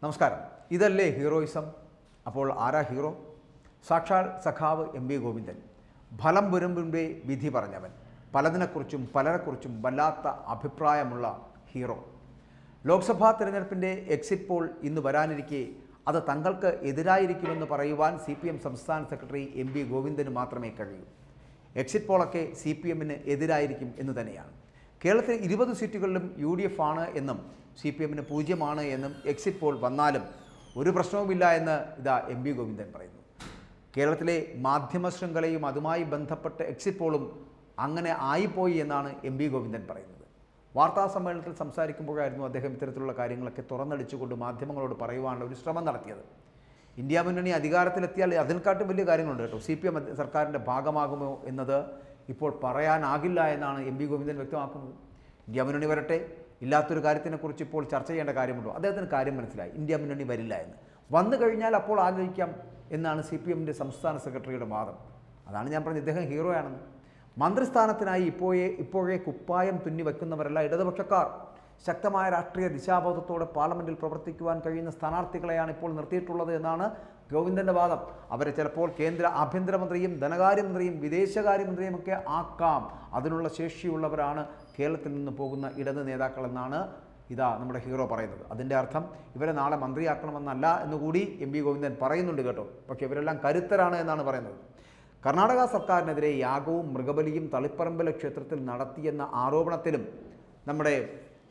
നമസ്കാരം. ഇതല്ലേ ഹീറോയിസം? അപ്പോൾ ആരാ ഹീറോ? സാക്ഷാൽ സഖാവ് എം.വി. ഗോവിന്ദൻ. ഫലം വരുമ്പേ വിധി പറഞ്ഞവൻ. പലതിനെക്കുറിച്ചും പലരെക്കുറിച്ചും വല്ലാത്ത അഭിപ്രായമുള്ള ഹീറോ. ലോക്സഭാ തിരഞ്ഞെടുപ്പിൻ്റെ എക്സിറ്റ് പോൾ ഇന്ന് വരാനിരിക്കെ അത് തങ്ങൾക്ക് എതിരായിരിക്കുമെന്ന് പറയുവാൻ CPM സംസ്ഥാന സെക്രട്ടറി എം.വി. ഗോവിന്ദന് മാത്രമേ കഴിയൂ. എക്സിറ്റ് പോളൊക്കെ CPMന് എതിരായിരിക്കും എന്ന് തന്നെയാണ്. കേരളത്തിൽ 20 സീറ്റുകളിലും UDF ആണ് എന്നും CPMന് 0 എന്നും എക്സിറ്റ് പോൾ വന്നാലും ഒരു പ്രശ്നവുമില്ല എന്ന് ഇതാ എം.വി. ഗോവിന്ദൻ പറയുന്നു. കേരളത്തിലെ മാധ്യമ ശൃംഖലയും അതുമായി ബന്ധപ്പെട്ട എക്സിറ്റ് പോളും അങ്ങനെ ആയിപ്പോയി എന്നാണ് എം.വി. ഗോവിന്ദൻ പറയുന്നത്. വാർത്താ സമ്മേളനത്തിൽ സംസാരിക്കുമ്പോഴായിരുന്നു അദ്ദേഹം ഇത്തരത്തിലുള്ള കാര്യങ്ങളൊക്കെ തുറന്നടിച്ചുകൊണ്ട് മാധ്യമങ്ങളോട് പറയുവാനുള്ള ഒരു ശ്രമം നടത്തിയത്. ഇന്ത്യ മുന്നണി അധികാരത്തിലെത്തിയാൽ അതിനെക്കാട്ടും വലിയ കാര്യങ്ങളുണ്ട് കേട്ടോ. CPM സർക്കാരിൻ്റെ ഭാഗമാകുമോ എന്നത് ഇപ്പോൾ പറയാനാകില്ല എന്നാണ് എം.വി. ഗോവിന്ദൻ വ്യക്തമാക്കുന്നത്. ഇന്ത്യ മുന്നണി വരട്ടെ, ഇല്ലാത്തൊരു കാര്യത്തിനെക്കുറിച്ച് ഇപ്പോൾ ചർച്ച ചെയ്യേണ്ട കാര്യമുണ്ടോ? അദ്ദേഹത്തിന് കാര്യം മനസ്സിലായി, ഇന്ത്യ മുന്നണി വരില്ല എന്ന്. വന്നു കഴിഞ്ഞാൽ അപ്പോൾ ആലോചിക്കാം എന്നാണ് CPMൻ്റെ സംസ്ഥാന സെക്രട്ടറിയുടെ വാദം. അതാണ് ഞാൻ പറഞ്ഞത്, ഇദ്ദേഹം ഹീറോയാണെന്ന്. മന്ത്രിസ്ഥാനത്തിനായി ഇപ്പോഴേ കുപ്പായം തുന്നി വയ്ക്കുന്നവരല്ല ഇടതുപക്ഷക്കാർ. ശക്തമായ രാഷ്ട്രീയ ദിശാബോധത്തോടെ പാർലമെൻറ്റിൽ പ്രവർത്തിക്കുവാൻ കഴിയുന്ന സ്ഥാനാർത്ഥികളെയാണ് ഇപ്പോൾ നിർത്തിയിട്ടുള്ളത് എന്നാണ് ഗോവിന്ദൻ്റെ വാദം. അവരെ ചിലപ്പോൾ കേന്ദ്ര ആഭ്യന്തരമന്ത്രിയും ധനകാര്യമന്ത്രിയും വിദേശകാര്യമന്ത്രിയും ഒക്കെ ആക്കാം. അതിനുള്ള ശേഷിയുള്ളവരാണ് കേരളത്തിൽ നിന്ന് പോകുന്ന ഇടത് നേതാക്കളെന്നാണ് ഇതാ നമ്മുടെ ഹീറോ പറയുന്നത്. അതിൻ്റെ അർത്ഥം ഇവരെ നാളെ മന്ത്രിയാക്കണമെന്നല്ല എന്നുകൂടി എം.വി. ഗോവിന്ദൻ പറയുന്നുണ്ട് കേട്ടോ. പക്ഷേ ഇവരെല്ലാം കരുത്തരാണ് എന്നാണ് പറയുന്നത്. കർണാടക സർക്കാരിനെതിരെ യാഗവും മൃഗബലിയും തളിപ്പറമ്പിലെ ക്ഷേത്രത്തിൽ നടത്തിയെന്ന ആരോപണത്തിലും നമ്മുടെ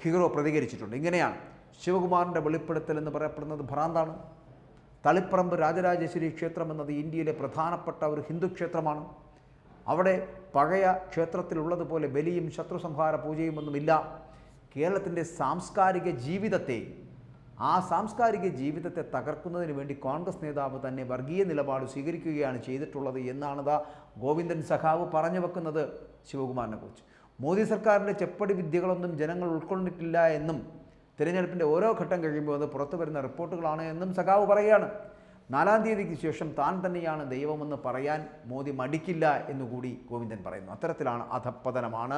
ഹീറോ പ്രതികരിച്ചിട്ടുണ്ട്. ഇങ്ങനെയാണ്: ശിവകുമാറിൻ്റെ വെളിപ്പെടുത്തൽ എന്ന് പറയപ്പെടുന്നത് ഭ്രാന്താണ്. തളിപ്പറമ്പ് രാജരാജേശ്വരി ക്ഷേത്രം എന്നത് ഇന്ത്യയിലെ പ്രധാനപ്പെട്ട ഒരു ഹിന്ദു ക്ഷേത്രമാണ്. അവിടെ പഴയ ക്ഷേത്രത്തിലുള്ളതുപോലെ ബലിയും ശത്രുസംഹാര പൂജയുമൊന്നുമില്ല. കേരളത്തിൻ്റെ സാംസ്കാരിക ജീവിതത്തെ തകർക്കുന്നതിന് വേണ്ടി കോൺഗ്രസ് നേതാവ് തന്നെ വർഗീയ നിലപാട് സ്വീകരിക്കുകയാണ് ചെയ്തിട്ടുള്ളത് എന്നാണ് ഗോവിന്ദൻ സഖാവ് പറഞ്ഞു വെക്കുന്നത് ശിവകുമാറിനെ കുറിച്ച്. മോദി സർക്കാരിൻ്റെ ചെപ്പടി വിദ്യകളൊന്നും ജനങ്ങൾ ഉൾക്കൊണ്ടിട്ടില്ല എന്നും തിരഞ്ഞെടുപ്പിൻ്റെ ഓരോ ഘട്ടം കഴിയുമ്പോൾ അത് പുറത്തു വരുന്ന റിപ്പോർട്ടുകളാണ് എന്നും സഖാവ് പറയുകയാണ്. 4-ാം തീയതിക്ക് ശേഷം താൻ തന്നെയാണ് ദൈവമെന്ന് പറയാൻ മോദി മടിക്കില്ല എന്നുകൂടി ഗോവിന്ദൻ പറയുന്നു. അത്തരത്തിലാണ് അധപ്പതനമാണ്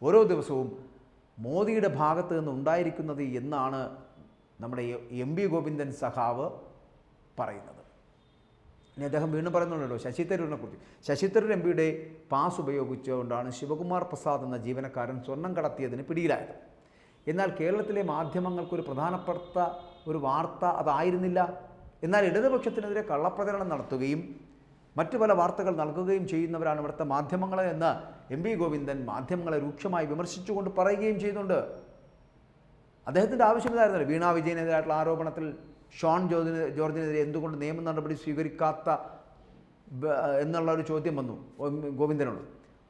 ഓരോ ദിവസവും മോദിയുടെ ഭാഗത്ത് നിന്ന് ഉണ്ടായിരിക്കുന്നത് എന്നാണ് നമ്മുടെ എം.വി. ഗോവിന്ദൻ സഖാവ് പറയുന്നത്. ഇനി അദ്ദേഹം വീണ്ടും പറയുന്നുണ്ടല്ലോ ശശി തരൂരിനെ കുറിച്ച്. ശശി തരൂർ MPയുടെ പാസ് ഉപയോഗിച്ചുകൊണ്ടാണ് ശിവകുമാർ പ്രസാദ് എന്ന ജീവനക്കാരൻ സ്വർണം കടത്തിയതിന് പിടിയിലായത്. എന്നാൽ കേരളത്തിലെ മാധ്യമങ്ങൾക്കൊരു പ്രധാനപ്പെട്ട ഒരു വാർത്ത അതായിരുന്നില്ല. എന്നാൽ ഇടതുപക്ഷത്തിനെതിരെ കള്ളപ്രചരണം നടത്തുകയും മറ്റു പല വാർത്തകൾ നൽകുകയും ചെയ്യുന്നവരാണ് ഇവിടുത്തെ മാധ്യമങ്ങൾ എന്ന് എം.വി. ഗോവിന്ദൻ മാധ്യമങ്ങളെ രൂക്ഷമായി വിമർശിച്ചുകൊണ്ട് പറയുകയും ചെയ്യുന്നുണ്ട്. അദ്ദേഹത്തിൻ്റെ ആവശ്യമില്ലായിരുന്നല്ലോ വീണ വിജയനെതിരായിട്ടുള്ള ആരോപണത്തിൽ ഷോൺ ജോർജിനെതിരെ എന്തുകൊണ്ട് നിയമ നടപടി സ്വീകരിക്കാത്ത എന്നുള്ള ഒരു ചോദ്യം വന്നു ഗോവിന്ദനോട്.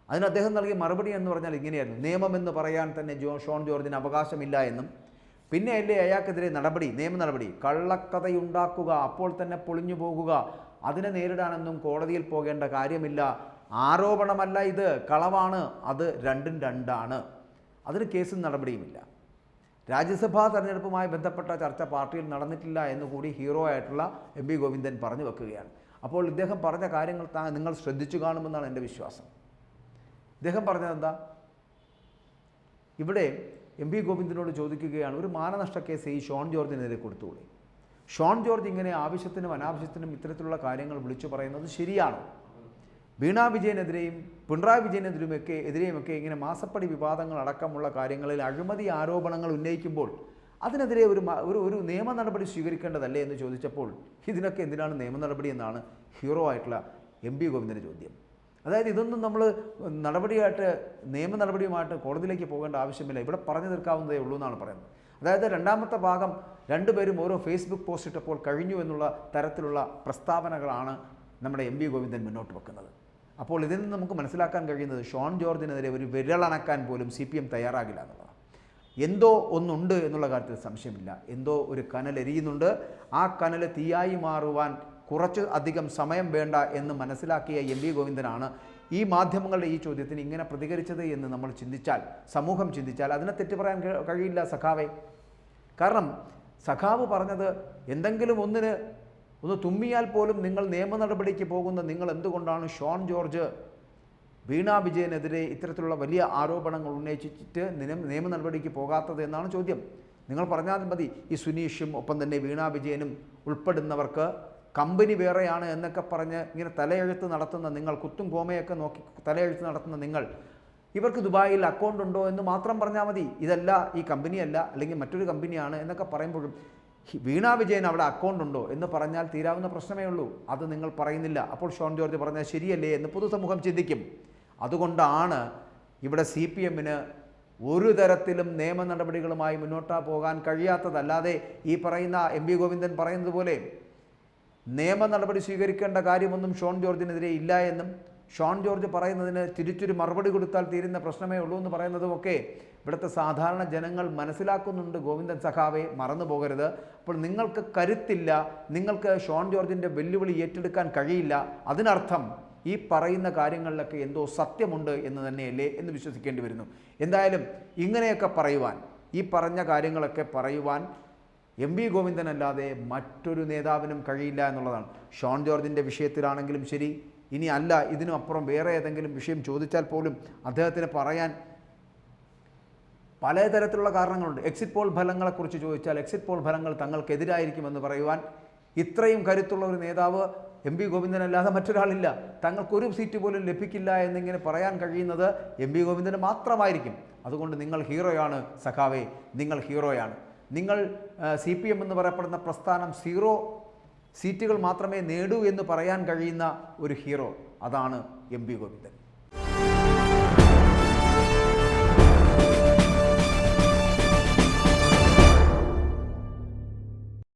അതിന് അദ്ദേഹം നൽകിയ മറുപടി എന്ന് പറഞ്ഞാൽ ഇങ്ങനെയായിരുന്നു: നിയമമെന്ന് പറയാൻ തന്നെ ഷോൺ ജോർജിന് അവകാശമില്ല എന്നും, പിന്നെ അല്ലേ അയാൾക്കെതിരെ നിയമ നടപടി, കള്ളക്കഥയുണ്ടാക്കുക, അപ്പോൾ തന്നെ പൊളിഞ്ഞു പോകുക, അതിനെ നേരിടാനൊന്നും കോടതിയിൽ പോകേണ്ട കാര്യമില്ല, ആരോപണമല്ല ഇത്, കളവാണ്, അത് രണ്ടും രണ്ടാണ്, അതിന് കേസും നടപടിയുമില്ല. രാജ്യസഭാ തെരഞ്ഞെടുപ്പുമായി ബന്ധപ്പെട്ട ചർച്ച പാർട്ടിയിൽ നടന്നിട്ടില്ല എന്നുകൂടി ഹീറോ ആയിട്ടുള്ള എം.വി. ഗോവിന്ദൻ പറഞ്ഞു വെക്കുകയാണ്. അപ്പോൾ ഇദ്ദേഹം പറഞ്ഞ കാര്യങ്ങൾ നിങ്ങൾ ശ്രദ്ധിച്ചു കാണുമെന്നാണ് എൻ്റെ വിശ്വാസം. ഇദ്ദേഹം പറഞ്ഞത് എന്താ? ഇവിടെ എം.വി. ഗോവിന്ദനോട് ചോദിക്കുകയാണ്, ഒരു മാനനഷ്ട കേസ് ഈ ഷോൺ ജോർജിനെതിരെ കൊടുത്തുകൂടെ? ഷോൺ ജോർജ് ഇങ്ങനെ ആവശ്യത്തിനും അനാവശ്യത്തിനും ഇത്തരത്തിലുള്ള കാര്യങ്ങൾ വിളിച്ചു പറയുന്നത് ശരിയാണോ? വീണ വിജയനെതിരെയും പിണറായി എതിരെയുമൊക്കെ ഇങ്ങനെ മാസപ്പടി വിവാദങ്ങൾ അടക്കമുള്ള കാര്യങ്ങളിൽ അഴിമതി ആരോപണങ്ങൾ ഉന്നയിക്കുമ്പോൾ അതിനെതിരെ ഒരു നിയമ നടപടി സ്വീകരിക്കേണ്ടതല്ലേ എന്ന് ചോദിച്ചപ്പോൾ ഇതിനൊക്കെ എന്തിനാണ് നിയമ നടപടി എന്നാണ് ഹീറോ ആയിട്ടുള്ള എം.വി. ഗോവിന്ദൻ്റെ ചോദ്യം. അതായത് ഇതൊന്നും നമ്മൾ നിയമ നടപടിയുമായിട്ട് കോടതിയിലേക്ക് പോകേണ്ട ആവശ്യമില്ല, ഇവിടെ പറഞ്ഞു തീർക്കാവുന്നതേ ഉള്ളൂ എന്നാണ് പറയുന്നത്. അതായത് രണ്ടാമത്തെ ഭാഗം രണ്ടുപേരും ഓരോ ഫേസ്ബുക്ക് പോസ്റ്റ് ഇട്ടപ്പോൾ കഴിഞ്ഞു എന്നുള്ള തരത്തിലുള്ള പ്രസ്താവനകളാണ് നമ്മുടെ എം.വി. ഗോവിന്ദൻ മുന്നോട്ട് വെക്കുന്നത്. അപ്പോൾ ഇതിൽ നിന്ന് നമുക്ക് മനസ്സിലാക്കാൻ കഴിയുന്നത് ഷോൺ ജോർജിനെതിരെ ഒരു വിരലണക്കാൻ പോലും CPM തയ്യാറാകില്ല എന്നുള്ളതാണ്. എന്തോ ഒന്നുണ്ട് എന്നുള്ള കാര്യത്തിൽ സംശയമില്ല. എന്തോ ഒരു കനലെരിയുന്നുണ്ട്. ആ കനൽ തീയായി മാറുവാൻ കുറച്ച് അധികം സമയം വേണ്ട എന്ന് മനസ്സിലാക്കിയ എം.വി. ഗോവിന്ദനാണ് ഈ മാധ്യമങ്ങളുടെ ഈ ചോദ്യത്തിന് ഇങ്ങനെ പ്രതികരിച്ചത് എന്ന് നമ്മൾ സമൂഹം ചിന്തിച്ചാൽ അതിനെ തെറ്റു പറയാൻ കഴിയില്ല സഖാവെ. കാരണം സഖാവ് പറഞ്ഞത് എന്തെങ്കിലും ഒന്ന് തുമ്മിയാൽ പോലും നിങ്ങൾ നിയമ നടപടിക്ക് പോകുന്ന നിങ്ങൾ എന്തുകൊണ്ടാണ് ഷോൺ ജോർജ് വീണ വിജയനെതിരെ ഇത്തരത്തിലുള്ള വലിയ ആരോപണങ്ങൾ ഉന്നയിച്ചിട്ട് നിയമ നടപടിക്ക് പോകാത്തത് എന്നാണ് ചോദ്യം. നിങ്ങൾ പറഞ്ഞാൽ മതി. ഈ സുനീഷും ഒപ്പം തന്നെ വീണ വിജയനും ഉൾപ്പെടുന്നവർക്ക് കമ്പനി വേറെയാണ് എന്നൊക്കെ പറഞ്ഞ് ഇങ്ങനെ തലയെഴുത്ത് നടത്തുന്ന നിങ്ങൾ, കുത്തും കോമയൊക്കെ നോക്കി തലയെഴുത്ത് നടത്തുന്ന നിങ്ങൾ, ഇവർക്ക് ദുബായിൽ അക്കൗണ്ട് ഉണ്ടോ എന്ന് മാത്രം പറഞ്ഞാൽ മതി. ഇതല്ല, ഈ കമ്പനിയല്ല, അല്ലെങ്കിൽ മറ്റൊരു കമ്പനിയാണ് എന്നൊക്കെ പറയുമ്പോഴും വീണ വിജയൻ അവിടെ അക്കൗണ്ട് ഉണ്ടോ എന്ന് പറഞ്ഞാൽ തീരാവുന്ന പ്രശ്നമേ ഉള്ളൂ. അത് നിങ്ങൾ പറയുന്നില്ല. അപ്പോൾ ഷോൺ ജോർജ് പറഞ്ഞാൽ ശരിയല്ലേ എന്ന് പൊതുസമൂഹം ചിന്തിക്കും. അതുകൊണ്ടാണ് ഇവിടെ CPM-ന് ഒരു തരത്തിലും നിയമ നടപടികളുമായി മുന്നോട്ട് പോകാൻ കഴിയാത്തതല്ലാതെ ഈ പറയുന്ന MV ഗോവിന്ദൻ പറയുന്നത് പോലെ നിയമ നടപടി സ്വീകരിക്കേണ്ട കാര്യമൊന്നും ഷോൺ ജോർജിനെതിരെ ഇല്ല എന്നും ഷോൺ ജോർജ് പറയുന്നതിന് തിരിച്ചൊരു മറുപടി കൊടുത്താൽ തീരുന്ന പ്രശ്നമേ ഉള്ളൂ എന്ന് പറയുന്നതുമൊക്കെ ഇവിടുത്തെ സാധാരണ ജനങ്ങൾ മനസ്സിലാക്കുന്നുണ്ട്. ഗോവിന്ദൻ സഖാവെ, മറന്നു പോകരുത്. അപ്പോൾ നിങ്ങൾക്ക് കരുത്തില്ല, നിങ്ങൾക്ക് ഷോൺ ജോർജിൻ്റെ വെല്ലുവിളി ഏറ്റെടുക്കാൻ കഴിയില്ല. അതിനർത്ഥം ഈ പറയുന്ന കാര്യങ്ങളിലൊക്കെ എന്തോ സത്യമുണ്ട് എന്ന് തന്നെയല്ലേ എന്ന് വിശ്വസിക്കേണ്ടി വരുന്നു. എന്തായാലും ഇങ്ങനെയൊക്കെ പറയുവാൻ, ഈ പറഞ്ഞ കാര്യങ്ങളൊക്കെ പറയുവാൻ MV ഗോവിന്ദനല്ലാതെ മറ്റൊരു നേതാവിനും കഴിയില്ല എന്നുള്ളതാണ്. ഷോൺ ജോർജിൻ്റെ വിഷയത്തിലാണെങ്കിലും ശരി, ഇനി അല്ല ഇതിനും അപ്പുറം വേറെ ഏതെങ്കിലും വിഷയം ചോദിച്ചാൽ പോലും അദ്ദേഹത്തിന് പറയാൻ പലതരത്തിലുള്ള കാരണങ്ങളുണ്ട്. എക്സിറ്റ് പോൾ ഫലങ്ങളെക്കുറിച്ച് ചോദിച്ചാൽ എക്സിറ്റ് പോൾ ഫലങ്ങൾ തങ്ങൾക്കെതിരായിരിക്കുമെന്ന് പറയുവാൻ ഇത്രയും കരുത്തുള്ള ഒരു നേതാവ് MV ഗോവിന്ദനല്ലാതെ മറ്റൊരാളില്ല. തങ്ങൾക്കൊരു സീറ്റ് പോലും ലഭിക്കില്ല എന്നിങ്ങനെ പറയാൻ കഴിയുന്നത് MV ഗോവിന്ദന് മാത്രമായിരിക്കും. അതുകൊണ്ട് നിങ്ങൾ ഹീറോയാണ് സഖാവേ, നിങ്ങൾ ഹീറോയാണ്. നിങ്ങൾ CPM എന്ന് പറയപ്പെടുന്ന പ്രസ്ഥാനം 0 സീറ്റുകൾ മാത്രമേ നേടൂ എന്ന് പറയാൻ കഴിയുന്ന ഒരു ഹീറോ, അതാണ് MV ഗോവിന്ദൻ.